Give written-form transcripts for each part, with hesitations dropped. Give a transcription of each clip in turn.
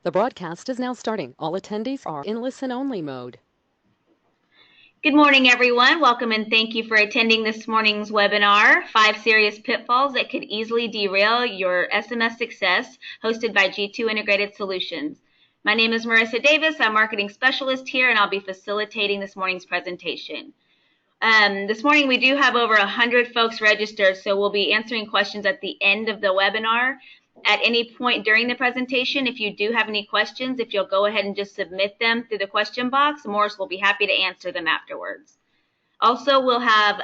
The broadcast is now starting. All attendees are in listen-only mode. Good morning, everyone. Welcome and thank you for attending this morning's webinar, 5 Serious Pitfalls That Could Easily Derail Your SMS Success, hosted by G2 Integrated Solutions. My name is Marissa Davis. I'm Marketing Specialist here, and I'll be facilitating this morning's presentation. This morning, we do have over 100 folks registered, so we'll be answering questions at the end of the webinar. At any point during the presentation, if you do have any questions, if you'll go ahead and just submit them through the question box, Morris will be happy to answer them afterwards. Also, we'll have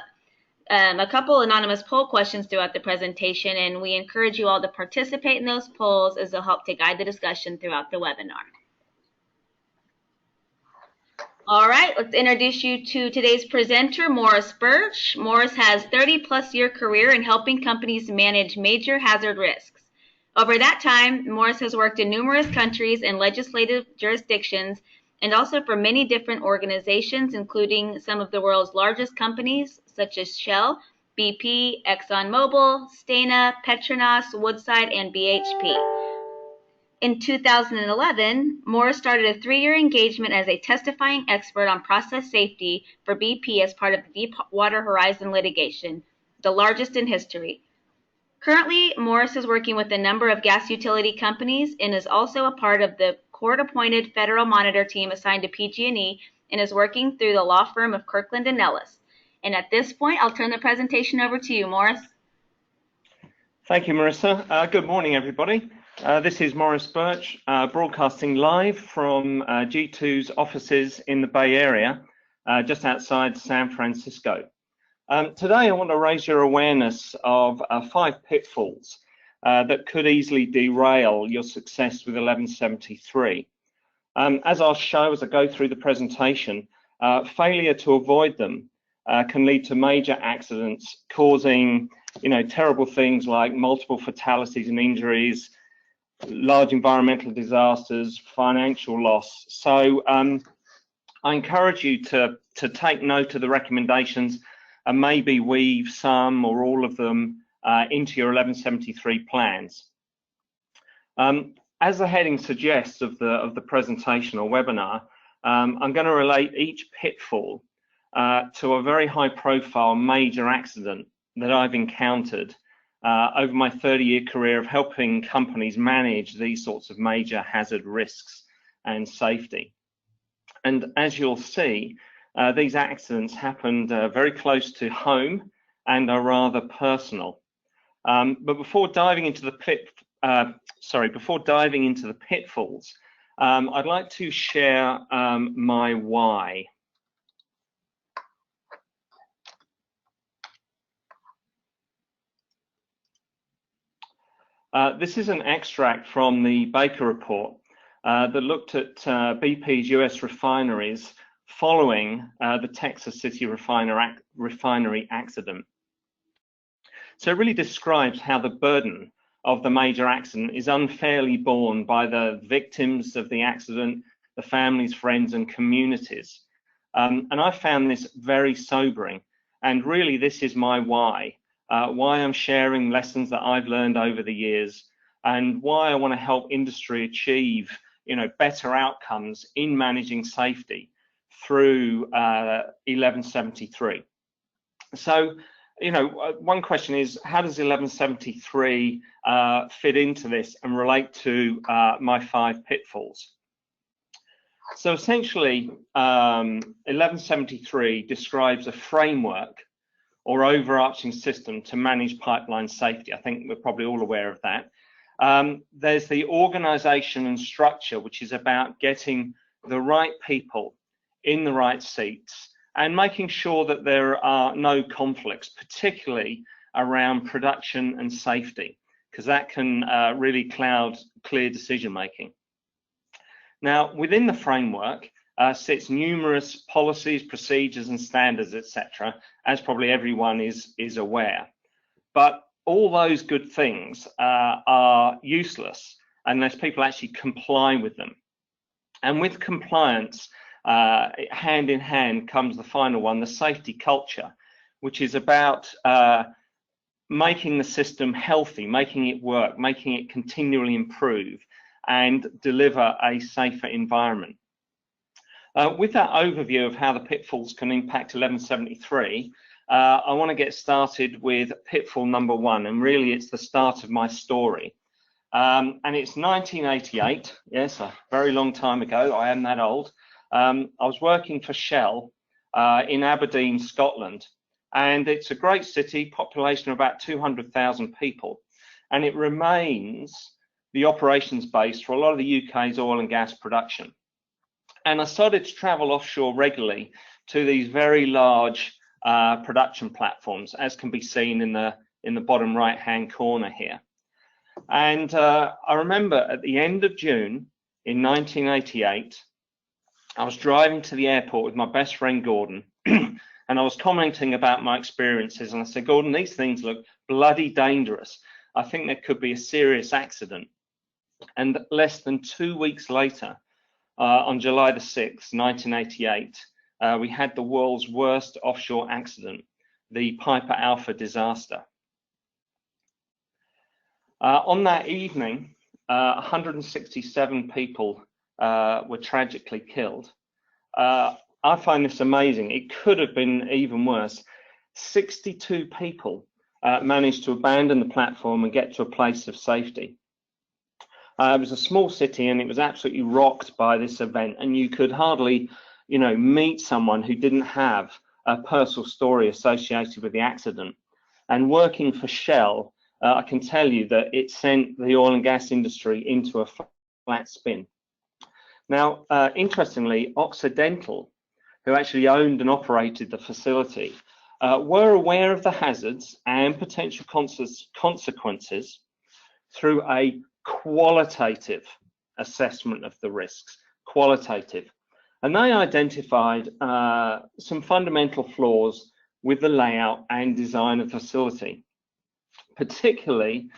a couple anonymous poll questions throughout the presentation, and we encourage you all to participate in those polls as they'll help to guide the discussion throughout the webinar. All right, let's introduce you to today's presenter, Morris Burch. Morris has 30-plus-year career in helping companies manage major hazard risks. Over that time, Morris has worked in numerous countries and legislative jurisdictions, and also for many different organizations, including some of the world's largest companies, such as Shell, BP, ExxonMobil, Stena, Petronas, Woodside, and BHP. In 2011, Morris started a 3-year engagement as a testifying expert on process safety for BP as part of the Deepwater Horizon litigation, the largest in history. Currently, Morris is working with a number of gas utility companies and is also a part of the court-appointed federal monitor team assigned to PG&E and is working through the law firm of Kirkland & Ellis. And at this point, I'll turn the presentation over to you, Morris. Thank you, Marissa. Good morning, everybody. This is Morris Burch, broadcasting live from G2's offices in the Bay Area, just outside San Francisco. Today, I want to raise your awareness of 5 pitfalls that could easily derail your success with 1173. As I'll show as I go through the presentation, failure to avoid them can lead to major accidents, causing terrible things like multiple fatalities and injuries, large environmental disasters, financial loss. So I encourage you to take note of the recommendations and maybe weave some or all of them into your 1173 plans. As the heading suggests of the presentation or webinar, I'm going to relate each pitfall to a very high-profile major accident that I've encountered over my 30-year career of helping companies manage these sorts of major hazard risks and safety. And as you'll see, these accidents happened very close to home and are rather personal. But before diving into the pitfalls, I'd like to share my why. This is an extract from the Baker report that looked at BP's US refineries following the Texas City refinery accident. So it really describes how the burden of the major accident is unfairly borne by the victims of the accident, the families, friends, and communities. And I found this very sobering. And really, this is my why I'm sharing lessons that I've learned over the years, and why I want to help industry achieve, better outcomes in managing safety through 1173. So, one question is, how does 1173 fit into this and relate to my 5 pitfalls? So essentially, 1173 describes a framework or overarching system to manage pipeline safety. I think we're probably all aware of that. There's the organization and structure, which is about getting the right people in the right seats and making sure that there are no conflicts, particularly around production and safety, because that can really cloud clear decision making. Now, within the framework sits numerous policies, procedures, and standards, etc., as probably everyone is aware. But all those good things are useless unless people actually comply with them. And with compliance, hand in hand comes the final one, the safety culture, which is about making the system healthy, making it work, making it continually improve, and deliver a safer environment. With that overview of how the pitfalls can impact 1173, I want to get started with pitfall number 1, and really it's the start of my story. And it's 1988, yes, a very long time ago. I am that old. I was working for Shell in Aberdeen, Scotland, and it's a great city, population of about 200,000 people, and it remains the operations base for a lot of the UK's oil and gas production. And I started to travel offshore regularly to these very large production platforms, as can be seen in the bottom right-hand corner here. And I remember at the end of June in 1988, I was driving to the airport with my best friend Gordon, and I was commenting about my experiences. And I said, Gordon, these things look bloody dangerous. I think there could be a serious accident. And less than 2 weeks later, on July the 6th, 1988, we had the world's worst offshore accident, the Piper Alpha disaster. On that evening, 167 people were tragically killed. I find this amazing. It could have been even worse. 62 people managed to abandon the platform and get to a place of safety. It was a small city, and it was absolutely rocked by this event, and you could hardly, meet someone who didn't have a personal story associated with the accident. And working for Shell, I can tell you that it sent the oil and gas industry into a flat spin. Now, interestingly, Occidental, who actually owned and operated the facility, were aware of the hazards and potential consequences through a qualitative assessment of the risks, qualitative. And they identified some fundamental flaws with the layout and design of the facility, particularly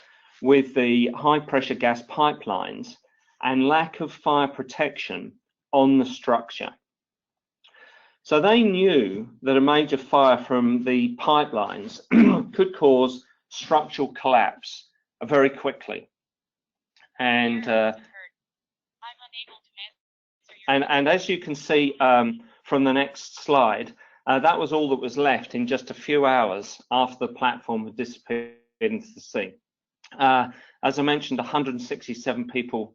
with the high pressure gas pipelines and lack of fire protection on the structure. So they knew that a major fire from the pipelines could cause structural collapse very quickly. And as you can see from the next slide, that was all that was left in just a few hours after the platform had disappeared into the sea. As I mentioned, 167 people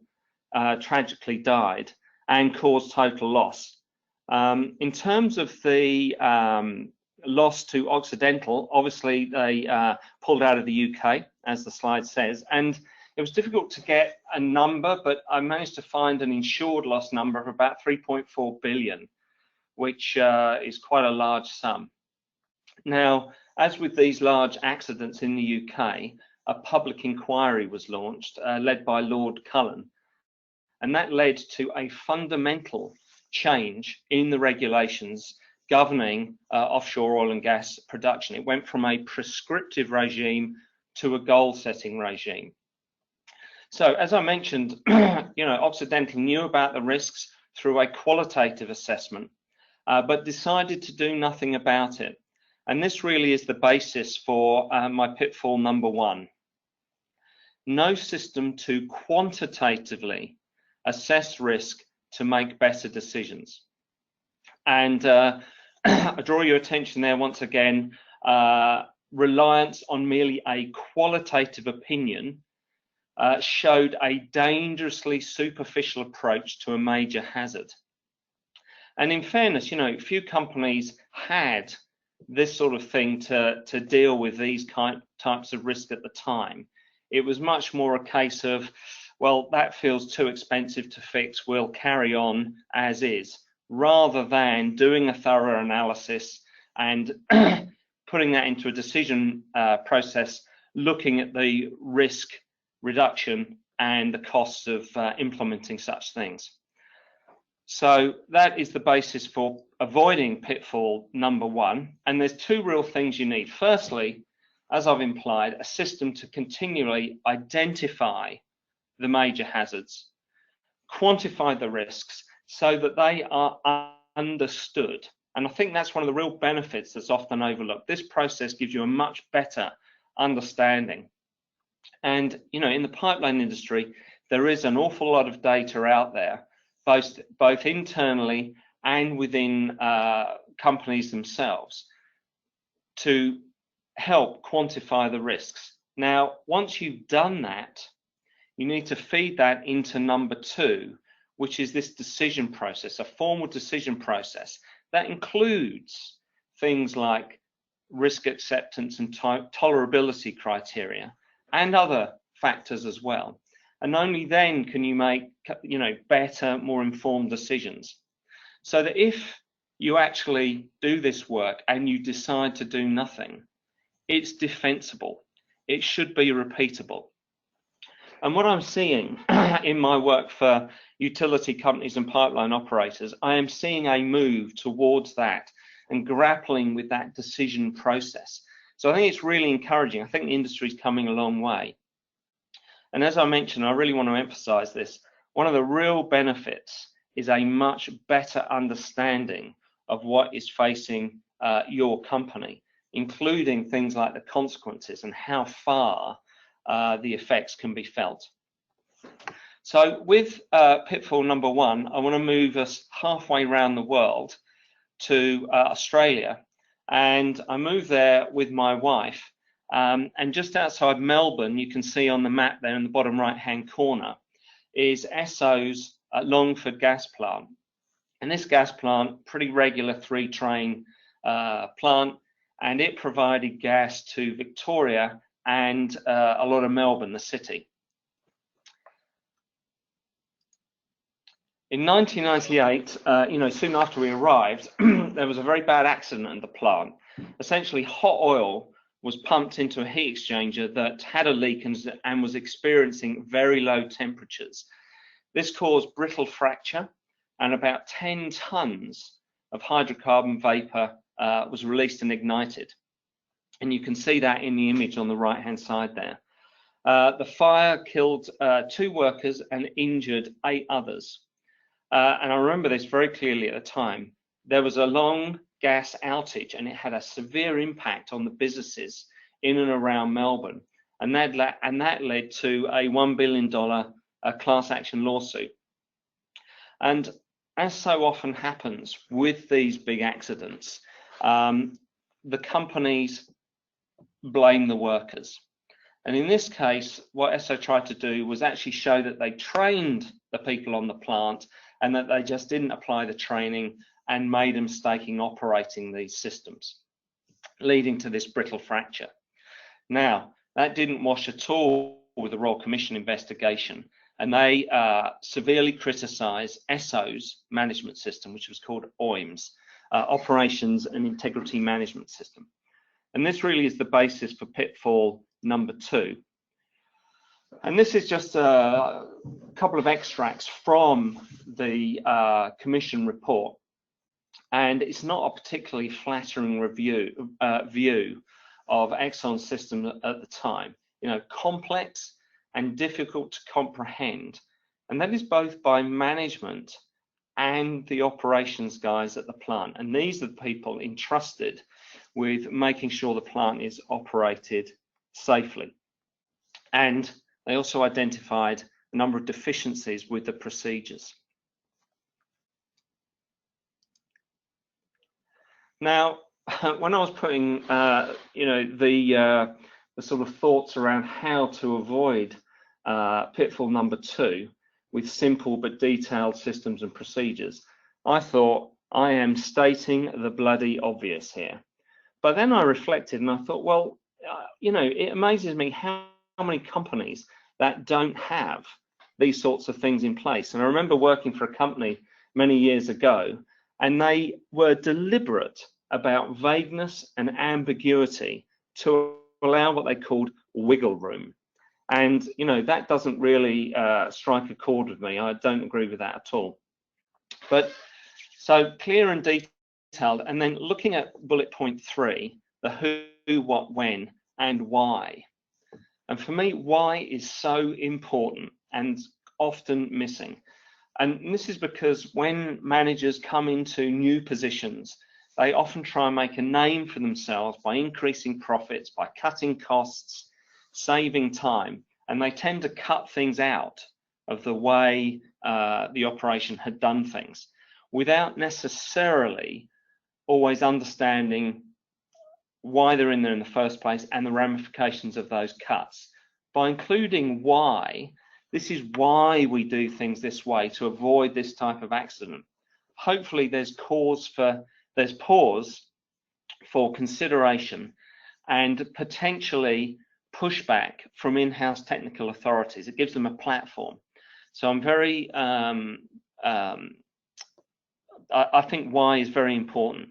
tragically died and caused total loss. In terms of the loss to Occidental, obviously they pulled out of the UK, as the slide says, and it was difficult to get a number, but I managed to find an insured loss number of about 3.4 billion, which is quite a large sum. Now, as with these large accidents in the UK, a public inquiry was launched, led by Lord Cullen, and that led to a fundamental change in the regulations governing offshore oil and gas production. It went from a prescriptive regime to a goal-setting regime. So, as I mentioned, Occidental knew about the risks through a qualitative assessment, but decided to do nothing about it. And this really is the basis for my pitfall number 1. No system to quantitatively assess risk to make better decisions. And I draw your attention there once again, reliance on merely a qualitative opinion showed a dangerously superficial approach to a major hazard. And in fairness, few companies had this sort of thing to deal with these types of risk at the time. It was much more a case of, well, that feels too expensive to fix, we'll carry on as is, rather than doing a thorough analysis and putting that into a decision process, looking at the risk reduction and the costs of implementing such things. So that is the basis for avoiding pitfall number 1. And there's 2 real things you need. Firstly, as I've implied, a system to continually identify the major hazards, quantify the risks so that they are understood. And I think that's one of the real benefits that's often overlooked. This process gives you a much better understanding. And, in the pipeline industry, there is an awful lot of data out there, both internally and within companies themselves, to help quantify the risks. Now, once you've done that, you need to feed that into number 2, which is this decision process, a formal decision process that includes things like risk acceptance and tolerability criteria and other factors as well. And only then can you make, better, more informed decisions. So that if you actually do this work and you decide to do nothing, it's defensible. It should be repeatable. And what I'm seeing in my work for utility companies and pipeline operators, I am seeing a move towards that and grappling with that decision process. So I think it's really encouraging. I think the industry is coming a long way. And as I mentioned, I really want to emphasize this. One of the real benefits is a much better understanding of what is facing your company, including things like the consequences and how far the effects can be felt. So with pitfall number 1, I want to move us halfway around the world to Australia, and I moved there with my wife, and just outside Melbourne, you can see on the map there in the bottom right hand corner is Esso's Longford gas plant. And this gas plant, pretty regular 3-train plant, and it provided gas to Victoria and a lot of Melbourne, the city. In 1998, soon after we arrived, there was a very bad accident at the plant. Essentially, hot oil was pumped into a heat exchanger that had a leak and was experiencing very low temperatures. This caused brittle fracture, and about 10 tons of hydrocarbon vapor was released and ignited. And you can see that in the image on the right-hand side there. The fire killed 2 workers and injured 8 others. And I remember this very clearly at the time. There was a long gas outage, and it had a severe impact on the businesses in and around Melbourne. And that led to a $1 billion class action lawsuit. And as so often happens with these big accidents, the companies blame the workers. And in this case, what Esso tried to do was actually show that they trained the people on the plant and that they just didn't apply the training and made a mistake in operating these systems, leading to this brittle fracture. Now, that didn't wash at all with the Royal Commission investigation, and they severely criticised Esso's management system, which was called OIMS, Operations and Integrity Management System. And this really is the basis for pitfall number 2. And this is just a couple of extracts from the Commission report. And it's not a particularly flattering view of Exxon's system at the time. Complex and difficult to comprehend. And that is both by management and the operations guys at the plant. And these are the people entrusted with making sure the plant is operated safely. And they also identified a number of deficiencies with the procedures. Now, when I was putting, the sort of thoughts around how to avoid pitfall number 2 with simple but detailed systems and procedures, I thought, I am stating the bloody obvious here. But then I reflected and I thought, well, it amazes me how many companies that don't have these sorts of things in place. And I remember working for a company many years ago, and they were deliberate about vagueness and ambiguity to allow what they called wiggle room. And, that doesn't really strike a chord with me. I don't agree with that at all. But so clear and detailed, and then looking at bullet point 3, the who, what, when, and why. And for me, why is so important and often missing. And this is because when managers come into new positions, they often try and make a name for themselves by increasing profits, by cutting costs, saving time, and they tend to cut things out of the way the operation had done things, without necessarily always understanding why they're in there in the first place and the ramifications of those cuts. By including why, this is why we do things this way, to avoid this type of accident. Hopefully there's pause for consideration and potentially pushback from in-house technical authorities. It gives them a platform. So I'm very, I think why is very important.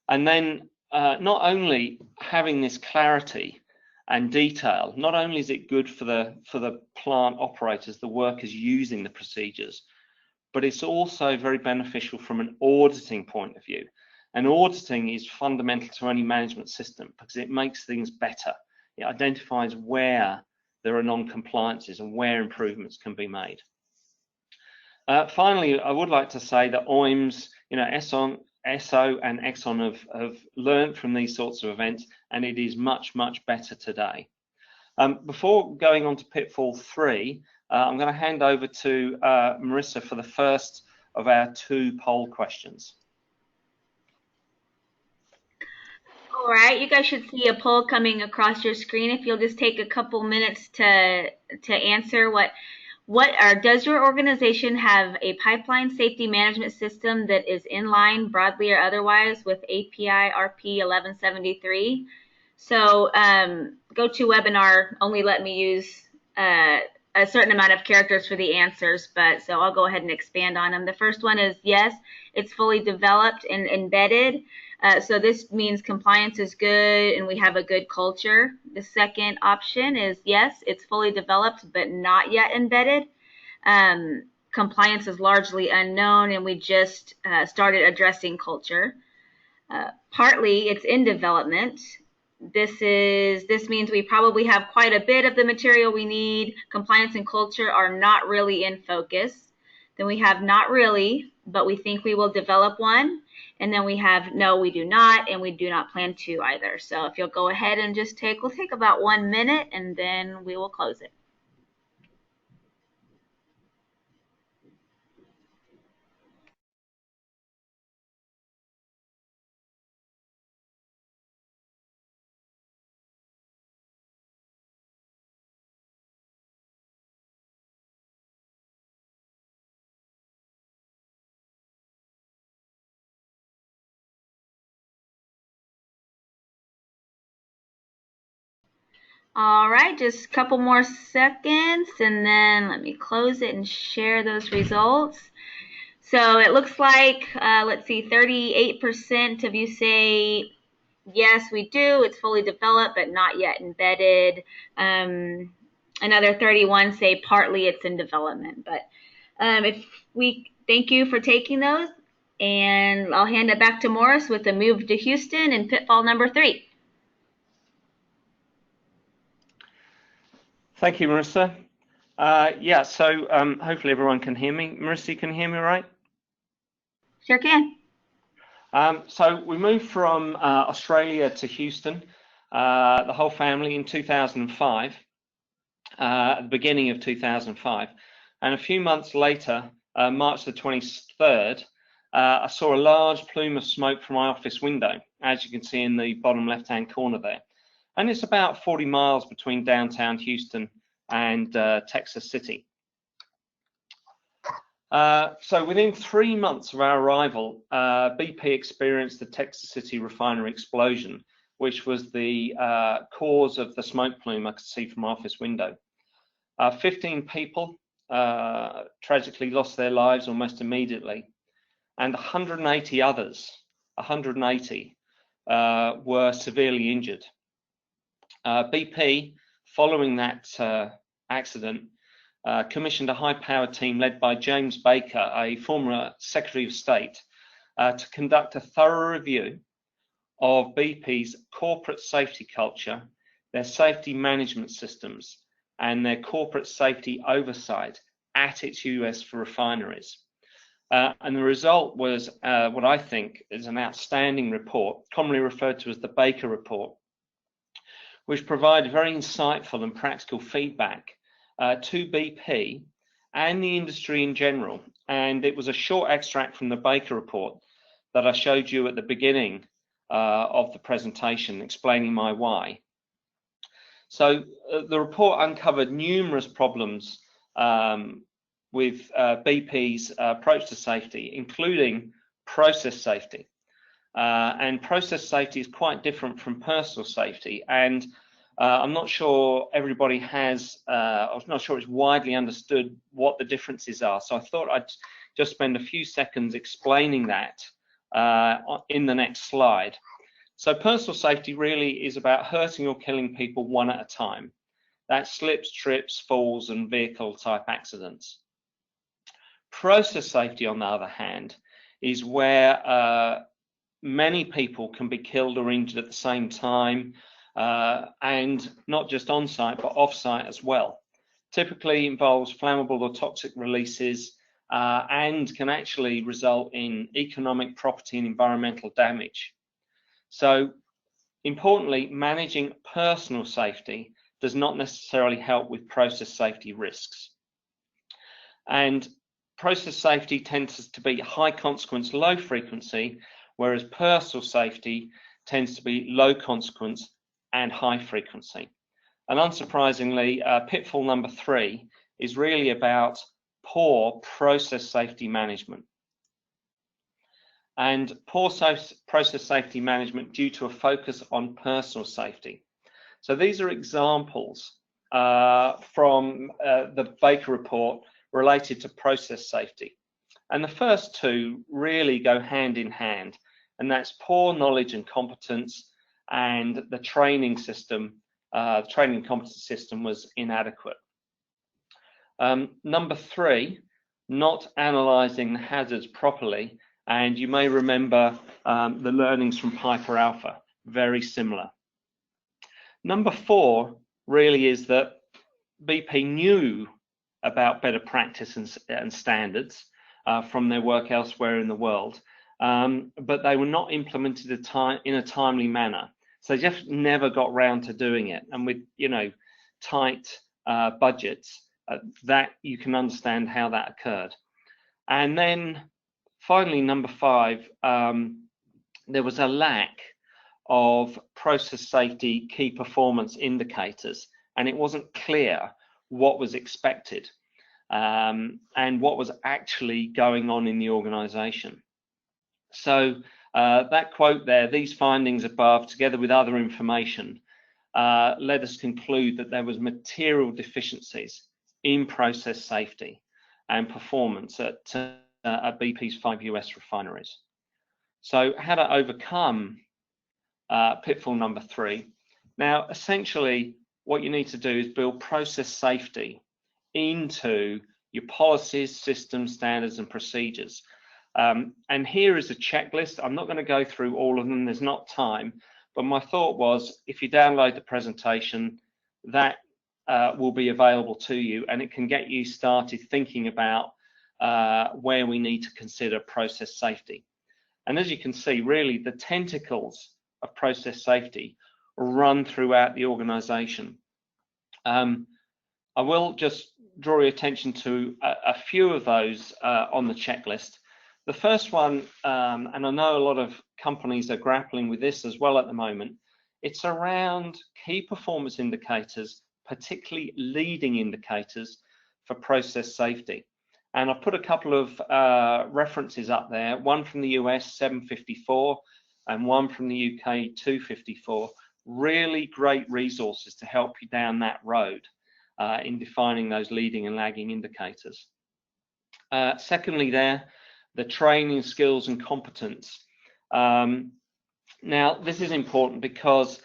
And then not only having this clarity and detail, not only is it good for the plant operators, the workers using the procedures, but it's also very beneficial from an auditing point of view. And auditing is fundamental to any management system because it makes things better. It identifies where there are non-compliances and where improvements can be made. Finally, I would like to say that OIMS, Esso and Exxon have learned from these sorts of events, and it is much, much better today. Before going on to pitfall 3, I'm going to hand over to Marissa for the first of our 2 poll questions. All right, you guys should see a poll coming across your screen. If you'll just take a couple minutes to answer does your organization have a pipeline safety management system that is in line, broadly or otherwise, with API RP 1173? So GoToWebinar only let me use a certain amount of characters for the answers, but so I'll go ahead and expand on them. The first one is yes, it's fully developed and embedded. So this means compliance is good and we have a good culture. The second option is yes, it's fully developed but not yet embedded. Compliance is largely unknown and we just started addressing culture. Partly it's in development. This means we probably have quite a bit of the material we need. Compliance and culture are not really in focus. Then we have not really, but we think we will develop one. And then we have no, we do not, and we do not plan to either. So if you'll go ahead and just we'll take about 1 minute and then we will close it. All right, just a couple more seconds and then let me close it and share those results. So it looks like, let's see, 38% of you say, yes, we do. It's fully developed, but not yet embedded. Another 31 say partly it's in development. But thank you for taking those. And I'll hand it back to Morris with the move to Houston and pitfall number 3. Thank you, Marissa. Yeah, so hopefully everyone can hear me. Marissa, you can hear me right? Sure can. So we moved from Australia to Houston, the whole family, in 2005, at the beginning of 2005. And a few months later, March the 23rd, I saw a large plume of smoke from my office window, as you can see in the bottom left-hand corner there. And it's about 40 miles between downtown Houston and Texas City. So within 3 months of our arrival, BP experienced the Texas City refinery explosion, which was the cause of the smoke plume I could see from my office window. 15 people tragically lost their lives almost immediately, and 180 others, 180, were severely injured. BP, following that accident, commissioned a high-powered team led by James Baker, a former Secretary of State, to conduct a thorough review of BP's corporate safety culture, their safety management systems, and their corporate safety oversight at its US refineries. And the result was what I think is an outstanding report, commonly referred to as the Baker Report, which provided very insightful and practical feedback to BP and the industry in general. And it was a short extract from the Baker report that I showed you at the beginning of the presentation, explaining my why. So the report uncovered numerous problems with BP's approach to safety, including process safety. And process safety is quite different from personal safety. And I'm not sure everybody has, I'm not sure it's widely understood what the differences are. So I thought I'd just spend a few seconds explaining that in the next slide. So personal safety really is about hurting or killing people one at a time. That's slips, trips, falls, and vehicle type accidents. Process safety, on the other hand, is where many people can be killed or injured at the same time, and not just on site, but off site as well. Typically involves flammable or toxic releases and can actually result in economic, property, and environmental damage. So importantly, managing personal safety does not necessarily help with process safety risks. And process safety tends to be high consequence, low frequency, whereas personal safety tends to be low consequence and high frequency. And unsurprisingly, pitfall number 3 is really about poor process safety management. And poor process safety management due to a focus on personal safety. So these are examples from the Baker report related to process safety. And the first two really go hand in hand, and that's poor knowledge and competence, and the training system, training and competence system was inadequate. Number 3, not analysing the hazards properly, and you may remember the learnings from Piper Alpha, very similar. Number 4 really is that BP knew about better practice and standards from their work elsewhere in the world, but they were not implemented in a timely manner. So they just never got round to doing it. And with, you know, tight budgets, that you can understand how that occurred. And then finally, number 5, there was a lack of process safety key performance indicators, and it wasn't clear what was expected and what was actually going on in the organization. So that quote there, these findings above, together with other information, led us to conclude that there was material deficiencies in process safety and performance at BP's 5 US refineries. So how to overcome pitfall number 3. Now, essentially, what you need to do is build process safety into your policies, systems, standards, and procedures. And here is a checklist. I'm not going to go through all of them. There's not time. But my thought was, if you download the presentation, that will be available to you, and it can get you started thinking about where we need to consider process safety. And as you can see, really, the tentacles of process safety run throughout the organization. I will just draw your attention to a few of those on the checklist. The first one, and I know a lot of companies are grappling with this as well at the moment, it's around key performance indicators, particularly leading indicators for process safety. And I put a couple of references up there, one from the US 754 and one from the UK 254, really great resources to help you down that road in defining those leading and lagging indicators. Secondly there, the training, skills and competence. Now, this is important because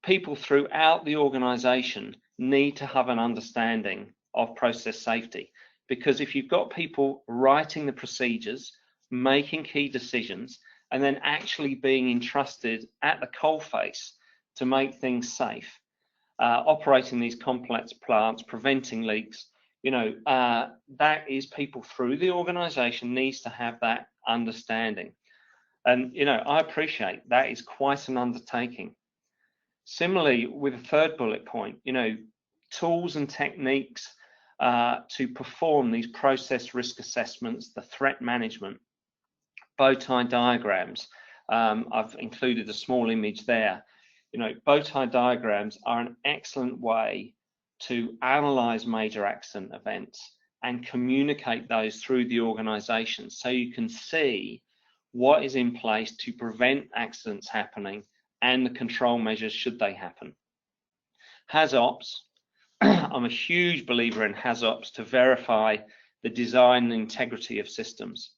people throughout the organization need to have an understanding of process safety, because if you've got people writing the procedures, making key decisions, and then actually being entrusted at the coalface to make things safe, operating these complex plants, preventing leaks, you know, that is people through the organization needs to have that understanding. And, you know, I appreciate that is quite an undertaking. Similarly, with the third bullet point, you know, tools and techniques to perform these process risk assessments, the threat management, bow tie diagrams. I've included a small image there. You know, bow tie diagrams are an excellent way to analyze major accident events and communicate those through the organization, so you can see what is in place to prevent accidents happening and the control measures should they happen. HazOps, I'm a huge believer in HazOps to verify the design and integrity of systems.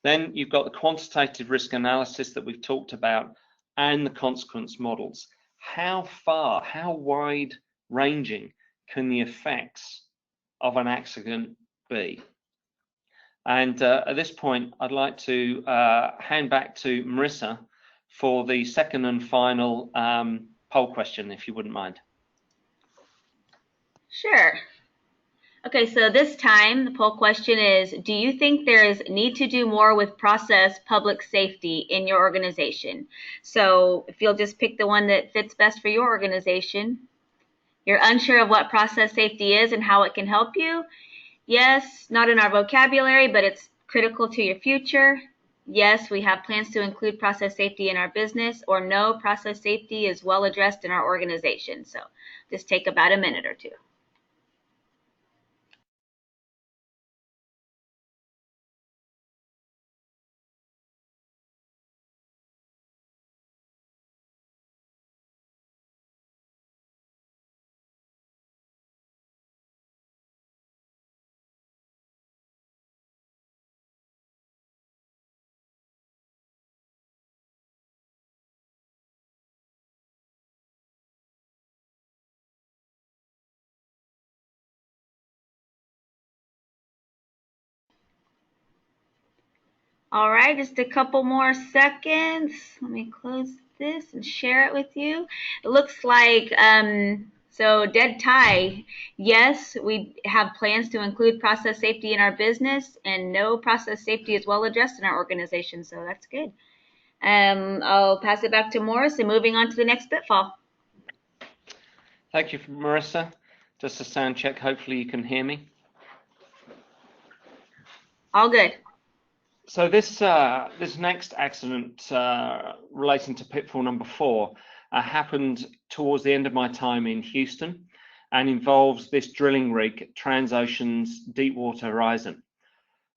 Then you've got the quantitative risk analysis that we've talked about and the consequence models. How far, how wide ranging can the effects of an accident be? And at this point, I'd like to hand back to Marissa for the second and final poll question, if you wouldn't mind. Sure. Okay, so this time the poll question is, do you think there is need to do more with process public safety in your organization? So if you'll just pick the one that fits best for your organization. You're unsure of what process safety is and how it can help you? Yes, not in our vocabulary, but it's critical to your future. Yes, we have plans to include process safety in our business. Or no, process safety is well addressed in our organization. So just take about a minute or two. All right, just a couple more seconds. Let me close this and share it with you. It looks like, so dead tie. Yes, we have plans to include process safety in our business, and no, process safety is well addressed in our organization, so that's good. I'll pass it back to Morris and moving on to the next pitfall. Thank you, Marissa. Just a sound check, hopefully you can hear me. All good. So this next accident relating to pitfall number 4 happened towards the end of my time in Houston and involves this drilling rig, Transocean's Deepwater Horizon.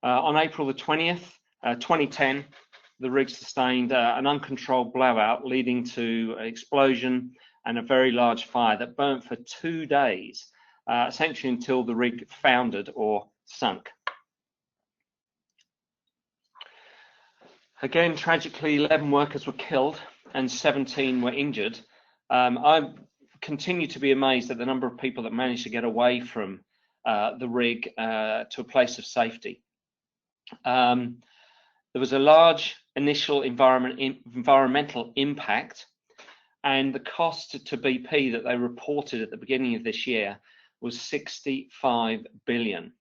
On April the 20th, 2010, the rig sustained an uncontrolled blowout leading to an explosion and a very large fire that burnt for 2 days, essentially until the rig foundered or sunk. Again, tragically, 11 workers were killed and 17 were injured. I continue to be amazed at the number of people that managed to get away from the rig to a place of safety. There was a large initial environmental impact, and the cost to BP that they reported at the beginning of this year was 65 billion.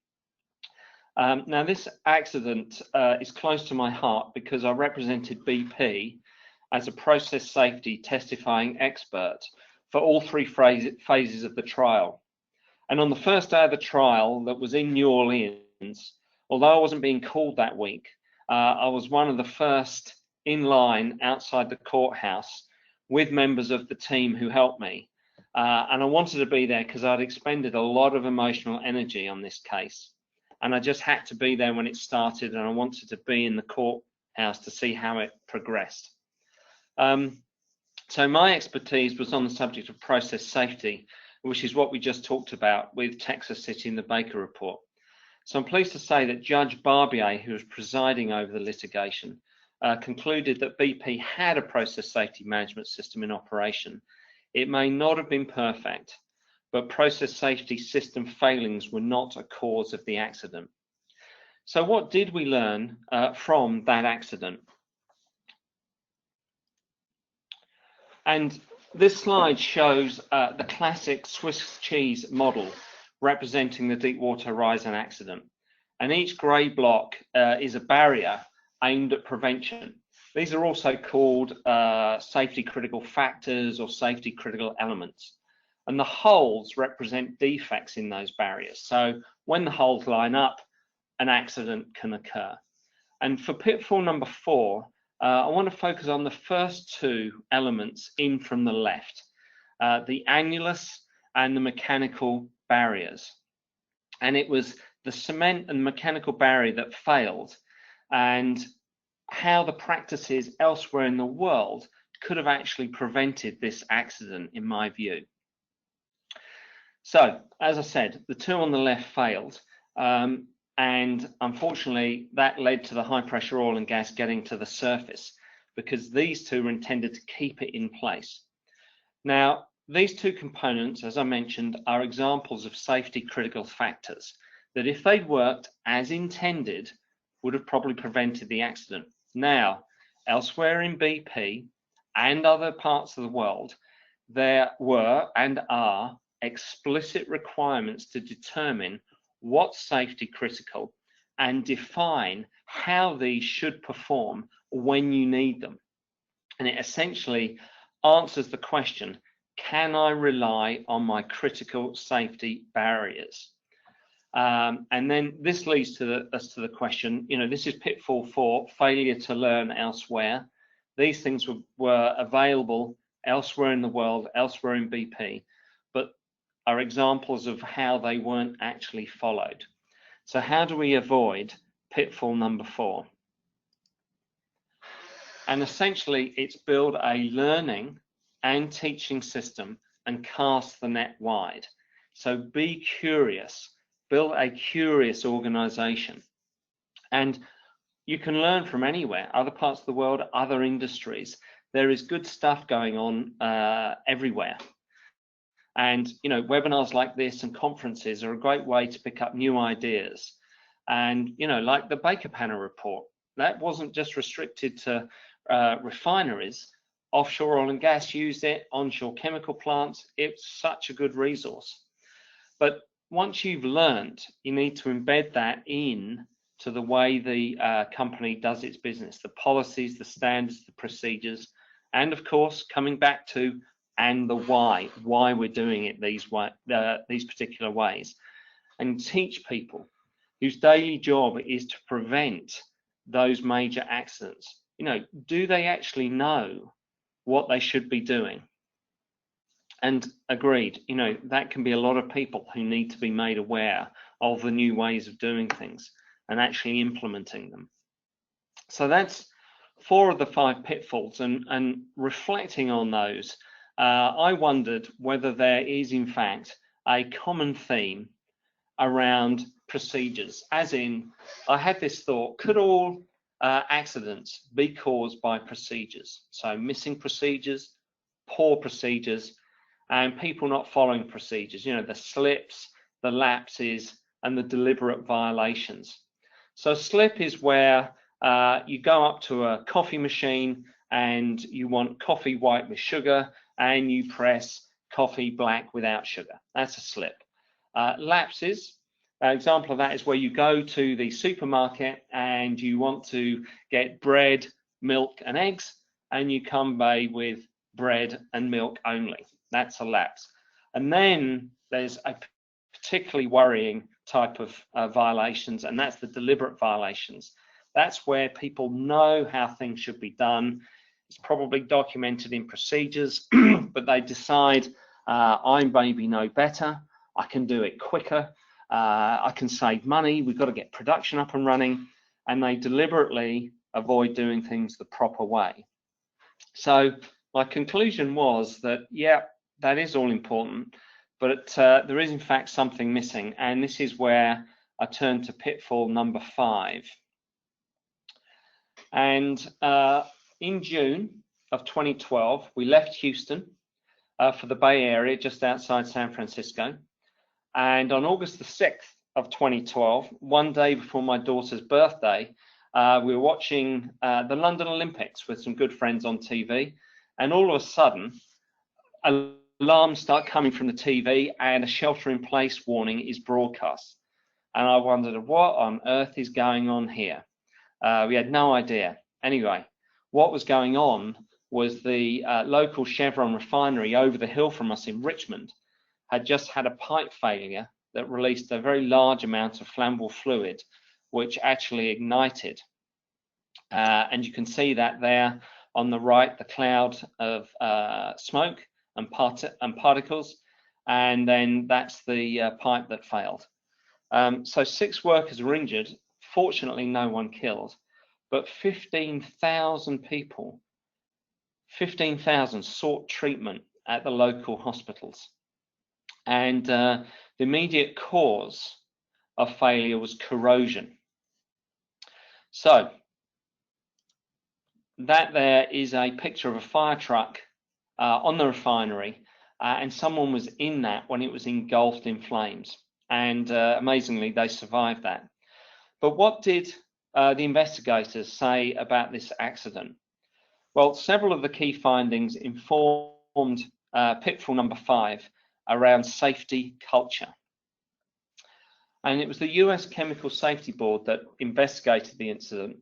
Now, this accident is close to my heart because I represented BP as a process safety testifying expert for all 3 phases of the trial. And on the first day of the trial, that was in New Orleans, although I wasn't being called that week, I was one of the first in line outside the courthouse with members of the team who helped me. And I wanted to be there because I'd expended a lot of emotional energy on this case. And I just had to be there when it started, and I wanted to be in the courthouse to see how it progressed. So my expertise was on the subject of process safety, which is what we just talked about with Texas City in the Baker report. So I'm pleased to say that Judge Barbier, who was presiding over the litigation, concluded that BP had a process safety management system in operation. It may not have been perfect, but process safety system failings were not a cause of the accident. So what did we learn from that accident? And this slide shows the classic Swiss cheese model representing the Deepwater Horizon accident. And each grey block is a barrier aimed at prevention. These are also called safety critical factors or safety critical elements. and the holes represent defects in those barriers. So when the holes line up, an accident can occur. And for pitfall number 4, I want to focus on the first 2 elements in from the left, the annulus and the mechanical barriers. And it was the cement and mechanical barrier that failed, and how the practices elsewhere in the world could have actually prevented this accident, in my view. So, as I said, the 2 on the left failed, and unfortunately that led to the high pressure oil and gas getting to the surface, because these 2 were intended to keep it in place. Now, these 2 components, as I mentioned, are examples of safety critical factors that, if they'd worked as intended, would have probably prevented the accident. Now, elsewhere in BP and other parts of the world, there were and are explicit requirements to determine what's safety critical and define how these should perform when you need them. And it essentially answers the question, can I rely on my critical safety barriers? And then this leads to us to the question, this is pitfall 4, failure to learn elsewhere. These things were available elsewhere in the world, elsewhere in BP, but are examples of how they weren't actually followed. So how do we avoid pitfall number 4? And essentially, it's build a learning and teaching system and cast the net wide. So be curious, build a curious organization. And you can learn from anywhere, other parts of the world, other industries. There is good stuff going on everywhere. And webinars like this and conferences are a great way to pick up new ideas. And like the Baker Panel report, that wasn't just restricted to refineries. Offshore oil and gas used it, onshore chemical plants. It's such a good resource. But once you've learned, you need to embed that in to the way the company does its business, the policies, the standards, the procedures, and of course, coming back to and the why we're doing it these particular ways, and teach people whose daily job is to prevent those major accidents. Do they actually know what they should be doing? And agreed, that can be a lot of people who need to be made aware of the new ways of doing things and actually implementing them. So that's 4 of the 5 pitfalls, and reflecting on those, I wondered whether there is in fact a common theme around procedures, as in, I had this thought, could all accidents be caused by procedures? So missing procedures, poor procedures, and people not following procedures, the slips, the lapses, and the deliberate violations. So slip is where you go up to a coffee machine and you want coffee white with sugar, and you press coffee black without sugar. That's a slip. Lapses, an example of that is where you go to the supermarket and you want to get bread, milk, and eggs, and you come away with bread and milk only. That's a lapse. And then there's a particularly worrying type of violations, and that's the deliberate violations. That's where people know how things should be done. It's probably documented in procedures, but they decide, I maybe know better, I can do it quicker, I can save money, we've got to get production up and running, and they deliberately avoid doing things the proper way. So my conclusion was that, yeah, that is all important, but there is in fact something missing, and this is where I turn to pitfall number 5. And in June of 2012, we left Houston for the Bay Area, just outside San Francisco. And on August the 6th of 2012, one day before my daughter's birthday, we were watching the London Olympics with some good friends on TV. And all of a sudden, alarms start coming from the TV and a shelter-in-place warning is broadcast. And I wondered, what on earth is going on here? We had no idea. Anyway, what was going on was the local Chevron refinery over the hill from us in Richmond had just had a pipe failure that released a very large amount of flammable fluid, which actually ignited. And you can see that there on the right, the cloud of smoke and particles, and then that's the pipe that failed. So 6 workers were injured. Fortunately, no one killed, but 15,000 people, 15,000 sought treatment at the local hospitals. And the immediate cause of failure was corrosion. So that there is a picture of a fire truck on the refinery, and someone was in that when it was engulfed in flames. And amazingly, they survived that. But what did the investigators say about this accident? Well, several of the key findings informed pitfall number 5 around safety culture. And it was the US Chemical Safety Board that investigated the incident.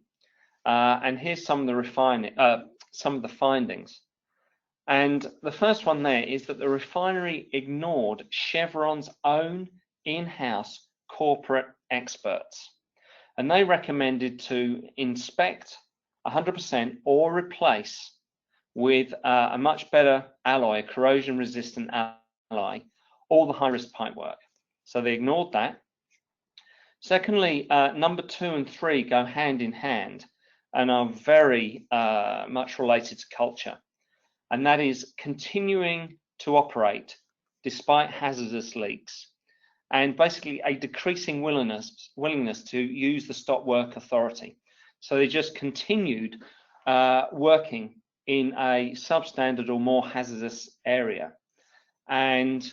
And here's some of the findings. And the first one there is that the refinery ignored Chevron's own in-house corporate experts. And they recommended to inspect 100% or replace with a much better alloy, a corrosion-resistant alloy, all the high-risk pipework. So they ignored that. Secondly, number 2 and 3 go hand in hand and are very much related to culture. And that is continuing to operate despite hazardous leaks, and basically a decreasing willingness to use the stop work authority. So they just continued working in a substandard or more hazardous area. And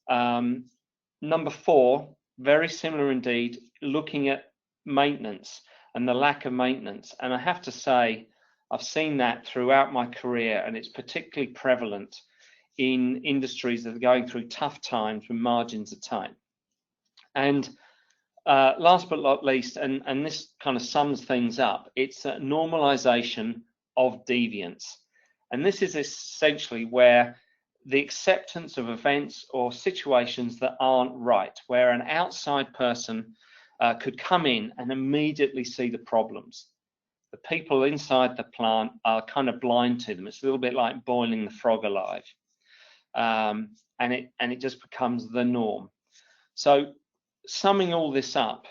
number 4, very similar indeed, looking at maintenance and the lack of maintenance. And I have to say, I've seen that throughout my career, and it's particularly prevalent in industries that are going through tough times when margins are tight. And last but not least, and this kind of sums things up, it's a normalization of deviance. And this is essentially where the acceptance of events or situations that aren't right, where an outside person could come in and immediately see the problems. The people inside the plant are kind of blind to them. It's a little bit like boiling the frog alive, and it just becomes the norm. So, summing all this up,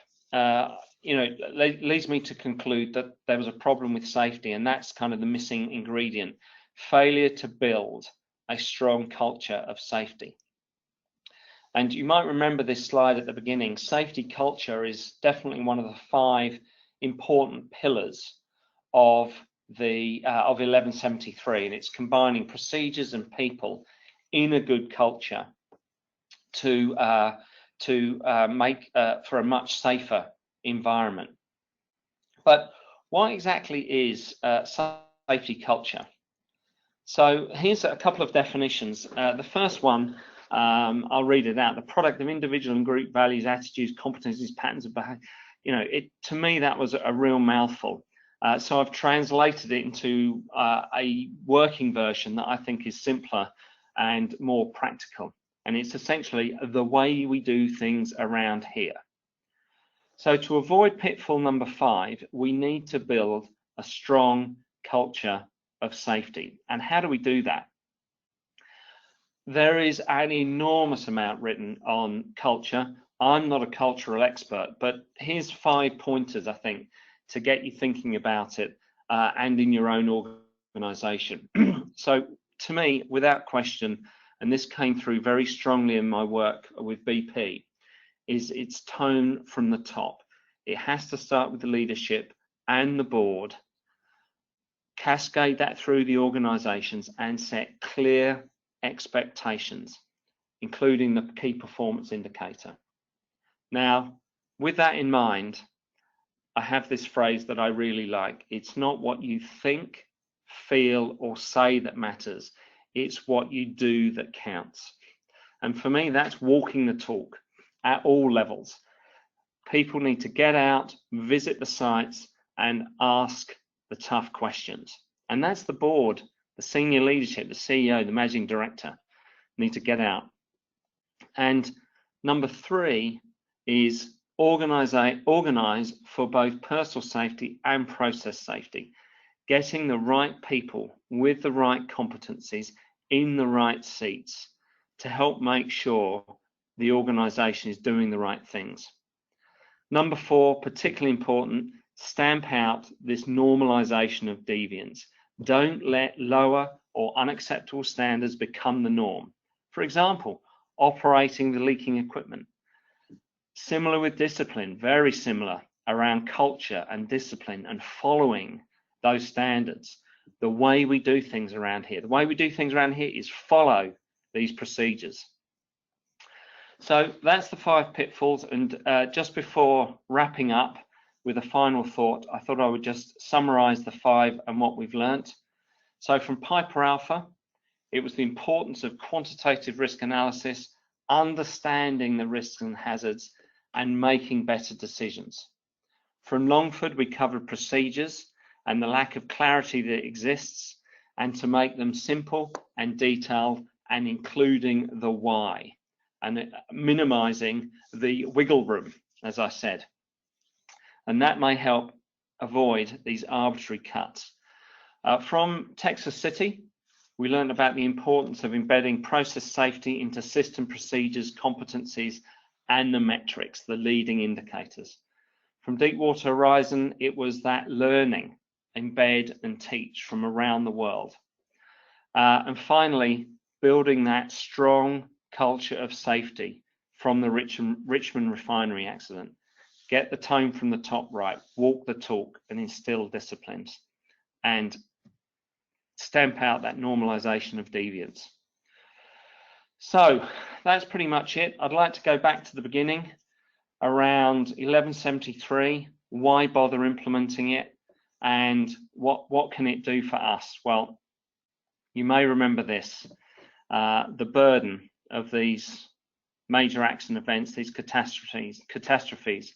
leads me to conclude that there was a problem with safety, and that's kind of the missing ingredient: failure to build a strong culture of safety. And you might remember this slide at the beginning. Safety culture is definitely one of the 5 important pillars of 1173, and it's combining procedures and people in a good culture to make for a much safer environment. But what exactly is safety culture? So here's a couple of definitions. The first one, I'll read it out: the product of individual and group values, attitudes, competencies, patterns of behavior. To me, that was a real mouthful. So I've translated it into a working version that I think is simpler and more practical. And it's essentially the way we do things around here. So to avoid pitfall number 5, we need to build a strong culture of safety. And how do we do that? There is an enormous amount written on culture. I'm not a cultural expert, but here's 5 pointers, I think, to get you thinking about it and in your own organization. So to me, without question, and this came through very strongly in my work with BP, is its tone from the top. It has to start with the leadership and the board, cascade that through the organizations, and set clear expectations, including the key performance indicator. Now, with that in mind, I have this phrase that I really like. It's not what you think, feel, or say that matters. It's what you do that counts. And for me, that's walking the talk at all levels. People need to get out, visit the sites, and ask the tough questions. And that's the board, the senior leadership, the CEO, the managing director need to get out And number 3 is organize for both personal safety and process safety, getting the right people with the right competencies in the right seats to help make sure the organization is doing the right things. Number 4, particularly important, stamp out this normalization of deviance. Don't let lower or unacceptable standards become the norm. For example, operating the leaking equipment. Similar with discipline, very similar around culture and discipline and following those standards. The way we do things around here, is follow these procedures. So that's the 5 pitfalls. And just before wrapping up with a final thought, I thought I would just summarize the 5 and what we've learnt. So from Piper Alpha, it was the importance of quantitative risk analysis, understanding the risks and hazards, and making better decisions. From Longford, we covered procedures and the lack of clarity that exists, and to make them simple and detailed, and including the why, and minimizing the wiggle room, as I said. And that may help avoid these arbitrary cuts. From Texas City, we learned about the importance of embedding process safety into system procedures, competencies, and the metrics, the leading indicators. From Deepwater Horizon, it was that learning, embed and teach from around the world. And finally, building that strong culture of safety from the Richmond refinery accident. Get the tone from the top right, walk the talk, and instill disciplines, and stamp out that normalization of deviance. So that's pretty much it. I'd like to go back to the beginning around 1173. Why bother implementing it, and what can it do for us? Well, you may remember this. The burden of these major accident events, these catastrophes,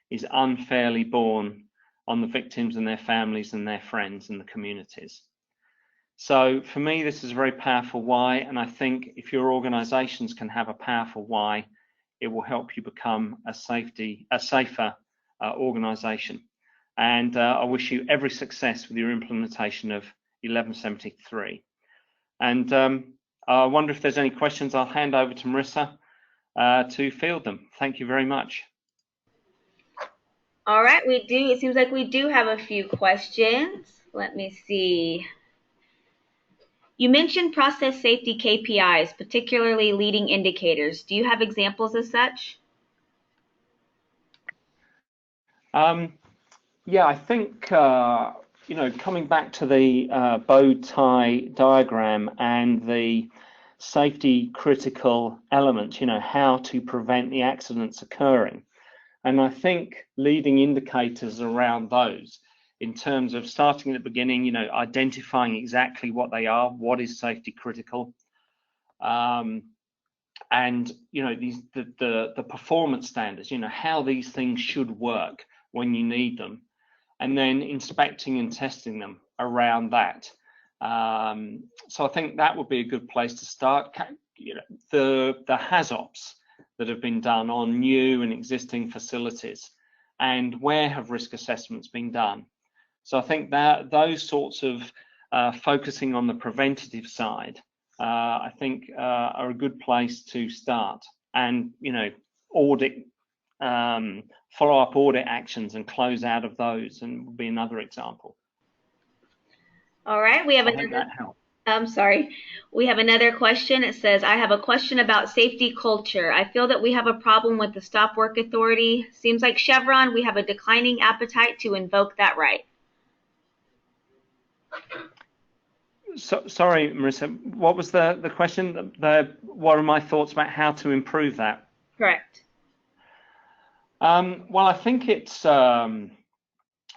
is unfairly borne on the victims and their families and their friends and the communities. So for me, this is a very powerful why, and I think if your organizations can have a powerful why, it will help you become a safer organization. And I wish you every success with your implementation of 1173. And I wonder if there's any questions. I'll hand over to Marissa to field them. Thank you very much. All right, it seems like we do have a few questions. Let me see. You mentioned process safety KPIs, particularly leading indicators. Do you have examples as such? Yeah, I think, coming back to the bow tie diagram and the safety critical elements, how to prevent the accidents occurring. And I think leading indicators around those, in terms of starting at the beginning, identifying exactly what they are, what is safety critical, and the performance standards, how these things should work when you need them, and then inspecting and testing them around that. So I think that would be a good place to start. The HAZOPs that have been done on new and existing facilities, and where have risk assessments been done. So I think that those sorts of focusing on the preventative side, I think are a good place to start. And audit, follow-up audit actions and close out of those, and would be another example. All right, we have another. That helped. I'm sorry. We have another question. It says, I have a question about safety culture. I feel that we have a problem with the Stop Work Authority. Seems like Chevron, we have a declining appetite to invoke that right. So, sorry, Marissa, what was the question? What are my thoughts about how to improve that? Correct. Well, I think it's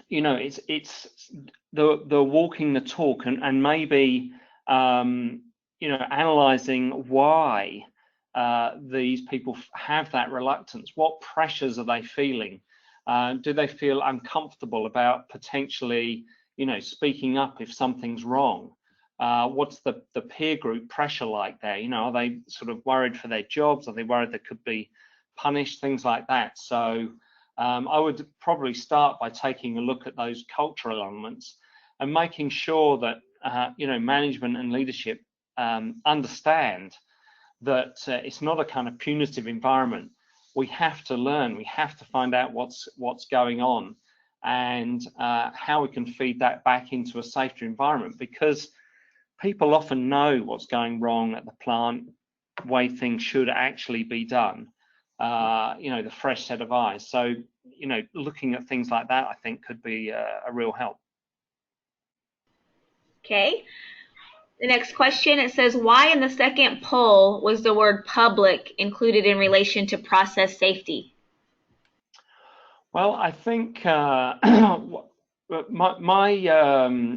it's the walking the talk, and maybe analyzing why these people have that reluctance. What pressures are they feeling? Do they feel uncomfortable about potentially speaking up if something's wrong? what's the peer group pressure like there? You know, are they sort of worried for their jobs? Are they worried they could be punished? Things like that. So I would probably start by taking a look at those cultural elements and making sure that you know, management and leadership understand that it's not a kind of punitive environment. We have to learn. We have to find out what's going on, and how we can feed that back into a safer environment, because people often know what's going wrong at the plant, way things should actually be done. You know, the fresh set of eyes. So, you know, looking at things like that, I think, could be a real help. Okay. The next question, it says, why in the second poll was the word public included in relation to process safety? Well, I think my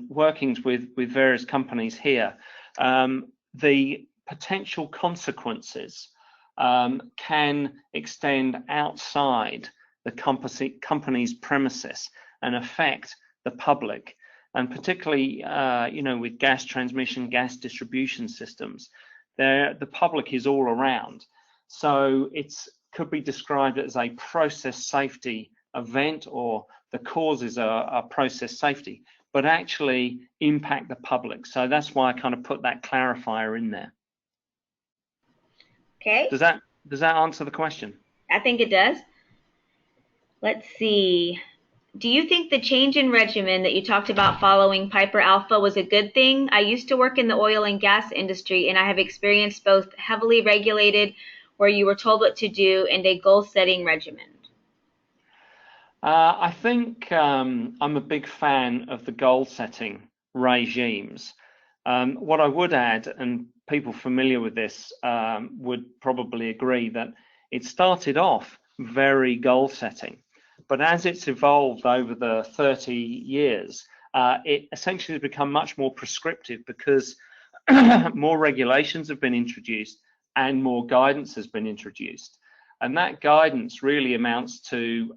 workings with various companies here, the potential consequences can extend outside the company's premises and affect the public, and particularly you know, with gas transmission, gas distribution systems, the public is all around. So it could be described as a process safety event, or the causes are process safety, but actually impact the public. So that's why I kind of put that clarifier in there. Okay. Does that answer the question? I think it does. Let's see. Do you think the change in regimen that you talked about following Piper Alpha was a good thing? I used to work in the oil and gas industry, and I have experienced both heavily regulated, where you were told what to do, and a goal-setting regimen. I think I'm a big fan of the goal-setting regimes. What I would add, and people familiar with this would probably agree, that it started off very goal-setting, but as it's evolved over the 30 years, it essentially has become much more prescriptive, because more regulations have been introduced and more guidance has been introduced. And that guidance really amounts to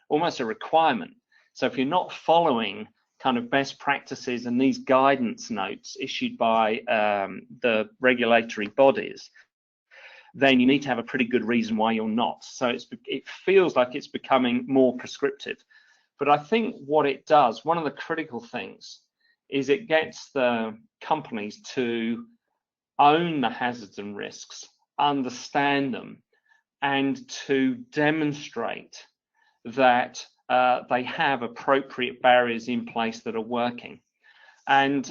almost a requirement. So if you're not following kind of best practices and these guidance notes issued by the regulatory bodies, then you need to have a pretty good reason why you're not. So it feels like it's becoming more prescriptive. But I think what it does, one of the critical things, is it gets the companies to own the hazards and risks, understand them, and to demonstrate that they have appropriate barriers in place that are working. And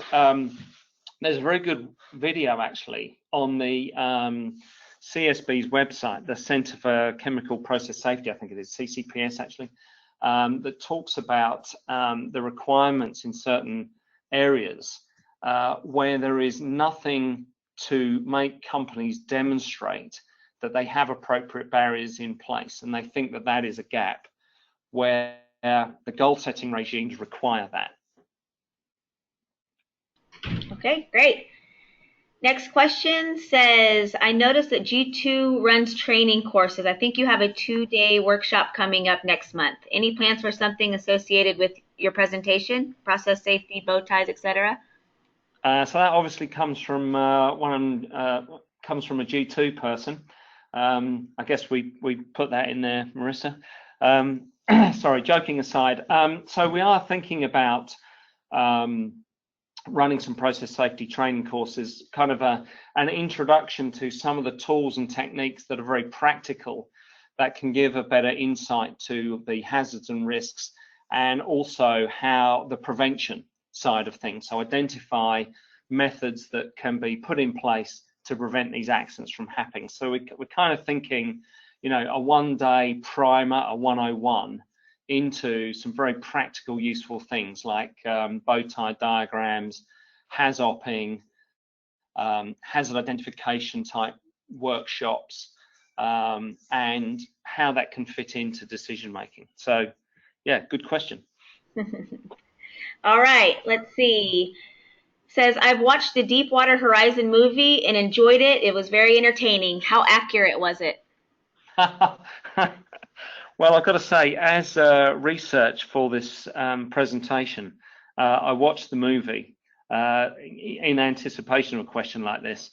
there's a very good video actually on the CSB's website, the Centre for Chemical Process Safety, I think it is, CCPS actually, that talks about the requirements in certain areas where there is nothing to make companies demonstrate that they have appropriate barriers in place, and they think that that is a gap where the goal-setting regimes require that. Okay, great. Next question says, I noticed that G2 runs training courses. I think you have a 2-day workshop coming up next month. Any plans for something associated with your presentation, process safety, bow ties, etc.? So that obviously comes from comes from a G2 person. I guess we put that in there, Marissa. Sorry, joking aside. So we are thinking about running some process safety training courses, kind of an introduction to some of the tools and techniques that are very practical, that can give a better insight to the hazards and risks, and also how the prevention side of things. So identify methods that can be put in place to prevent these accidents from happening. So we're kind of thinking, you know, a 1-day primer, a 101 into some very practical, useful things like bow tie diagrams, HAZOPing, hazard identification type workshops, and how that can fit into decision making. So, yeah, good question. All right, let's see. Says, I've watched the Deepwater Horizon movie and enjoyed it. It was very entertaining. How accurate was it? Well, I've got to say, as research for this presentation, I watched the movie, in anticipation of a question like this.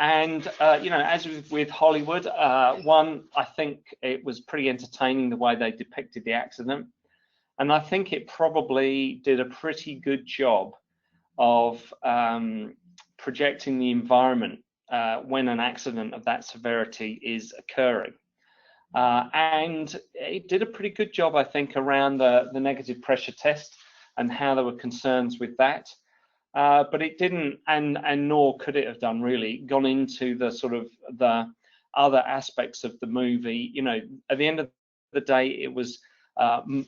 And, you know, as with Hollywood, one, I think it was pretty entertaining the way they depicted the accident. And I think it probably did a pretty good job of projecting the environment when an accident of that severity is occurring. And it did a pretty good job, I think, around the negative pressure test and how there were concerns with that. But it didn't, and nor could it have done really, gone into the sort of the other aspects of the movie. You know, at the end of the day, it was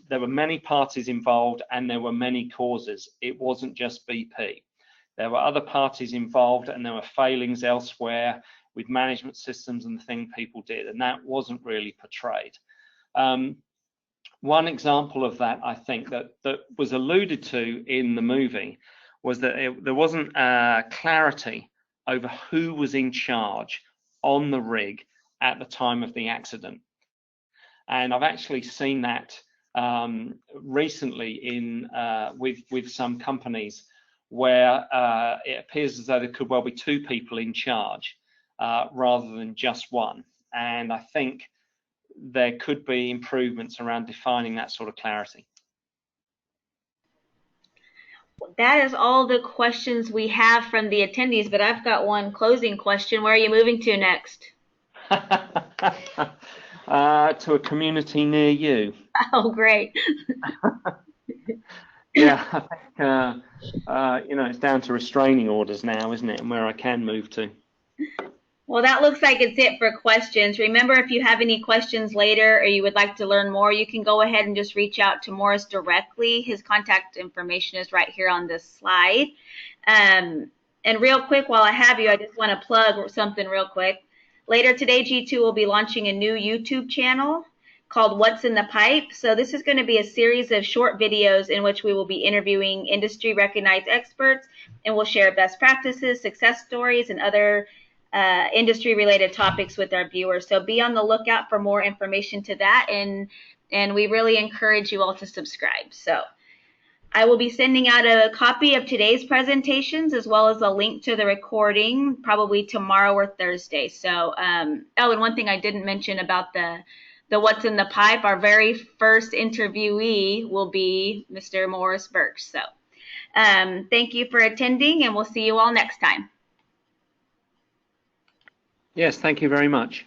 there were many parties involved and there were many causes. It wasn't just BP. There were other parties involved and there were failings elsewhere with management systems and the thing people did, and that wasn't really portrayed. One example of that, I think, that was alluded to in the movie was that there wasn't clarity over who was in charge on the rig at the time of the accident. And I've actually seen that recently in with some companies where it appears as though there could well be two people in charge rather than just one. And I think there could be improvements around defining that sort of clarity. That is all the questions we have from the attendees, but I've got one closing question. Where are you moving to next? To a community near you. Oh, great. Yeah, I think, you know, it's down to restraining orders now, isn't it, and where I can move to. Well, that looks like it's it for questions. Remember, if you have any questions later or you would like to learn more, you can go ahead and just reach out to Morris directly. His contact information is right here on this slide. And real quick, while I have you, I just want to plug something real quick. Later today, G2 will be launching a new YouTube channel called What's in the Pipe. So this is going to be a series of short videos in which we will be interviewing industry recognized experts, and we'll share best practices, success stories, and other industry related topics with our viewers. So be on the lookout for more information to that, and we really encourage you all to subscribe. So I will be sending out a copy of today's presentations as well as a link to the recording probably tomorrow or Thursday. So oh, and one thing I didn't mention about the What's in the Pipe, our very first interviewee will be Mr. Morris Burch. So thank you for attending, and we'll see you all next time. Yes, thank you very much.